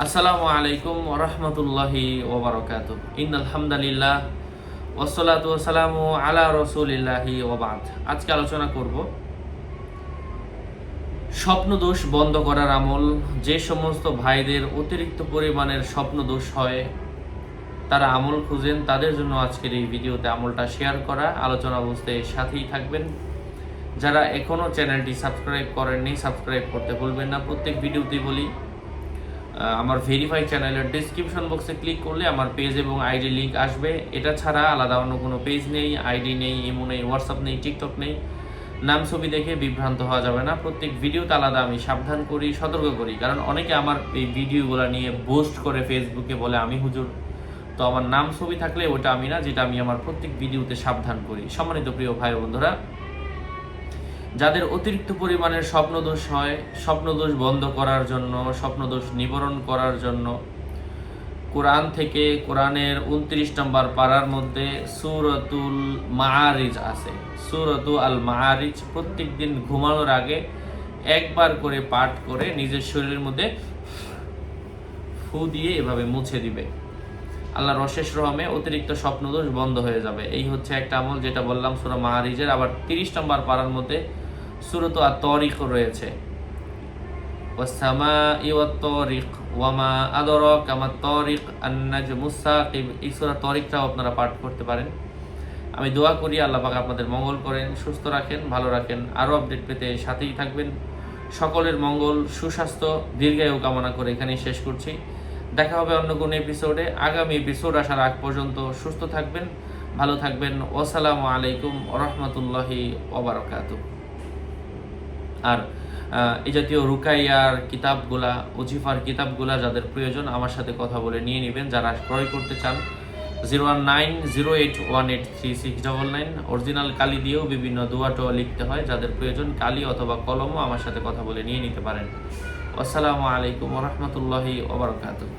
আসসালামু আলাইকুম ওয়া রাহমাতুল্লাহি ওয়া বারাকাতুহু। ইন্নাল হামদালিল্লাহ ওয়াসসালাতু ওয়াসসালামু আলা রাসূলিল্লাহি ওয়া বা'দ। আজকে আলোচনা করব স্বপ্ন দোষ বন্ধ করার আমল। যে সমস্ত ভাইদের অতিরিক্ত পরিমাণের স্বপ্ন দোষ হয়, তারা আমল খুঁজেন, তাদের জন্য আজকের এই ভিডিওতে আমলটা শেয়ার করা। আলোচনা বুঝতে সাথেই থাকবেন। যারা এখনও চ্যানেলটি সাবস্ক্রাইব করেননি, সাবস্ক্রাইব করতে ভুলবেন না। প্রত্যেক ভিডিওতেই বলি, আমার ভেরিফাই চ্যানেলের ডিসক্রিপশন বক্সে ক্লিক করলে আমার পেজ এবং আইডি লিঙ্ক আসবে। এটা ছাড়া আলাদা অন্য কোনো পেজ নেই, আইডি নেই, ইমো নেই, হোয়াটসঅ্যাপ নেই, টিকটক নেই। নাম ছবি দেখে বিভ্রান্ত হওয়া যাবে না। প্রত্যেক ভিডিওতে আলাদা আমি সাবধান করি, সতর্ক করি। কারণ অনেকে আমার এই ভিডিওগুলো নিয়ে পোস্ট করে ফেসবুকে, বলে আমি হুজুর। তো আমার নাম ছবি থাকলে ওটা আমি না, যেটা আমি আমার প্রত্যেক ভিডিওতে সাবধান করি। সম্মানিত প্রিয় ভাই বন্ধুরা, যাদের অতিরিক্ত পরিমাণের স্বপ্নদোষ হয়, স্বপ্নদোষ বন্ধ করার জন্য, স্বপ্নদোষ নিবারণ করার জন্য কোরআন থেকে, কোরআনের 29 নম্বর পারার মধ্যে সূরাতুল মাআরিজ আছে। সূরাতুল আল মাআরিজ প্রত্যেক দিন ঘুমানোর আগে একবার করে পাঠ করে নিজের শরীরের মধ্যে ফু দিয়ে এভাবে মুছে দিবে। আল্লাহর অশেষ রহমে অতিরিক্ত স্বপ্নদোষ বন্ধ হয়ে যাবে। এই হচ্ছে একটা আমল, যেটা বললাম সূরা মাআরিজের। আবার 30 নম্বর পারার মধ্যে সূরাত আত-তারিক রয়েছে। ওয়াস-সামাই ওয়াত-তারিক ওয়ামা আদরাকা মাত-তারিক আন-নাজমুস সাকিব। এই সূরা তারিকটাও আপনারা পাঠ করতে পারেন। আমি দোয়া করি আল্লাহ পাক আপনাদের মঙ্গল করেন, সুস্থ রাখেন, ভালো রাখেন। আরও আপডেট পেতে সাথেই থাকবেন। সকলের মঙ্গল, সুস্বাস্থ্য, দীর্ঘায়ু কামনা করে এখানেই শেষ করছি। দেখা হবে অন্য কোনো এপিসোডে। আগামী এপিসোড আসার আগ পর্যন্ত সুস্থ থাকবেন, ভালো থাকবেন। আসসালামু আলাইকুম ওয়া রাহমাতুল্লাহি ওয়া বারাকাতুহু। আর এই জাতীয় রুকাইয়ার কিতাবগুলা, ওজিফার কিতাবগুলা যাদের প্রয়োজন, আমার সাথে কথা বলে নিয়ে নেবেন। যারা ক্রয় করতে চান 019081836999। অরিজিনাল কালি দিয়েও বিভিন্ন দোয়া টোয়া লিখতে হয়। যাদের প্রয়োজন কালি অথবা কলমও আমার সাথে কথা বলে নিয়ে নিতে পারেন। আসসালামু আলাইকুম ওয়া রাহমাতুল্লাহি ওয়া বারাকাতুহু।